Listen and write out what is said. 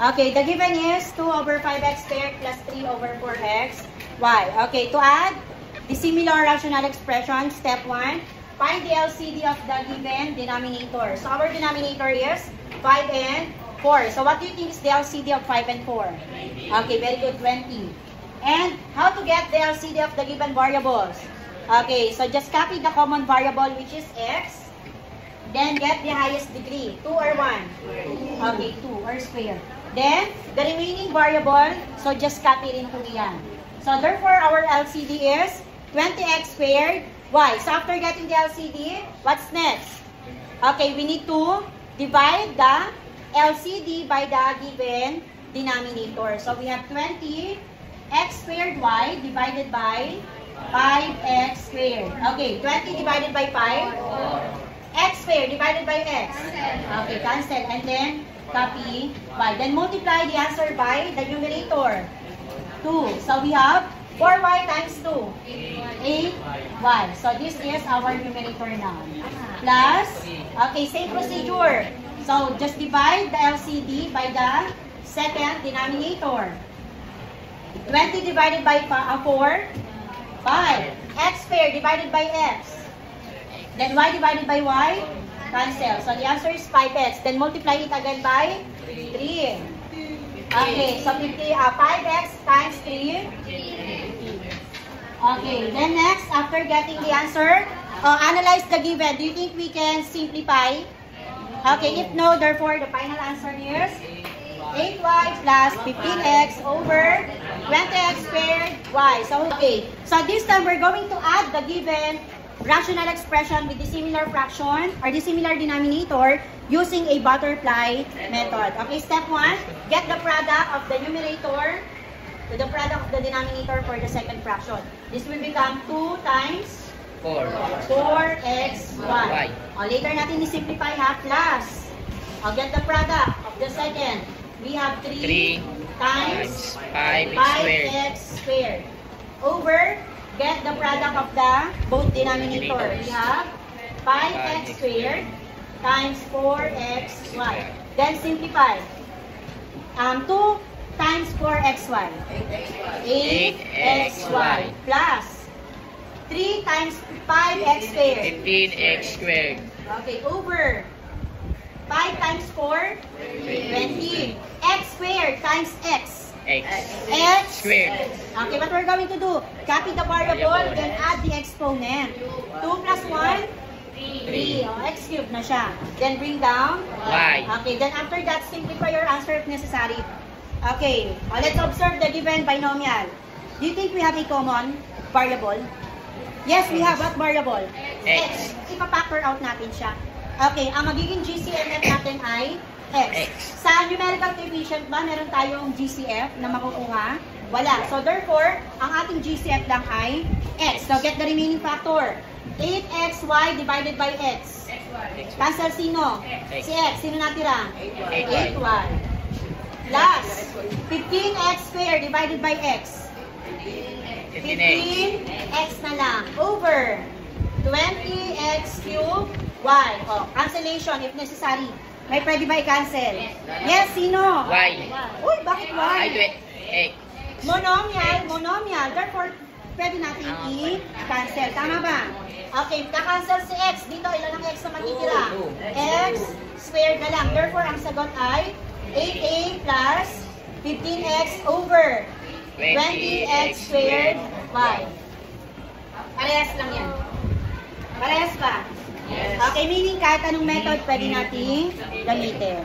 Okay, the given is 2 over 5x squared plus 3 over 4x y. Okay, to add the similar rational expression, step 1, find the LCD of the given denominator. So our denominator is 5 and 4. So what do you think is the LCD of 5 and 4? Okay, very good, 20. And how to get the LCD of the given variables? Okay, so just copy the common variable which is x. Then get the highest degree, 2 or 1? Okay, 2 or square. Then, the remaining variable, so just copy rin po yan. So therefore, our LCD is 20x squared y. So after getting the LCD, what's next? Okay, we need to divide the LCD by the given denominator. So we have 20x squared y divided by 5x squared. Okay, 20 divided by 5? X squared divided by x. Okay, cancel. And then, copy y. Then multiply the answer by the numerator. 2. So we have 4y times 2. 8y. So this is our numerator now. Plus, okay, same procedure. So just divide the LCD by the second denominator. 20 divided by 4, 5. X squared divided by x. Then y divided by y, cancel. So the answer is 5x. Then multiply it again by 3. Okay, so 5x times 3. Okay, then next, after getting the answer, analyze the given. Do you think we can simplify? Okay, if no, therefore the final answer is 8y plus 15x over 20x squared y. So, okay. So this time, we're going to add the given rational expression with the similar fraction or the similar denominator using a butterfly method. Okay, step 1, get the product of the numerator to the product of the denominator for the second fraction. This will become 2 times 4xy. Later natin i-simplify ha, plus. Get the product of the second. We have 3 times 5x squared over, get the product of the both denominators. We have 5x squared times 4xy. Then simplify. 2 times 4xy. 8xy. Plus 3 times 5x squared. 15x squared. Okay, over 5 times 4, 20. X squared times x. X squared. Okay, what we're going to do? Copy the variable, then add the exponent. 2 plus 1? 3. X cubed na siya. Then bring down Y. Okay, then after that, simplify your answer if necessary. Okay, let's observe the given binomial. Do you think we have a common variable? Yes, we have. What variable? X. Ipa-factor out natin siya. Okay, ang magiging GCF natin ay x. Sa numerical coefficient ba, meron tayong GCF na makukuha? Wala. So, therefore, ang ating GCF lang ay x. So, get the remaining factor. 8xy divided by x. Cancel sino? Si x. Sino natira? 8y. Plus, 15x squared divided by x. 15x na lang. Over 20x cubed y. Cancellation if necessary. May pwede ba i-cancel? Yes, sino? Y. Uy, bakit y? X. Monomial. Therefore, pwede natin i-cancel. Tama ba? Okay, ka-cancel si x. Dito, ilan ang x na matitira? X squared na lang. Therefore, ang sagot ay 8a plus 15x over 20x squared y. Parehas lang yan. Parehas ba? Okay, meaning kahit anong method pwede natin gamitin.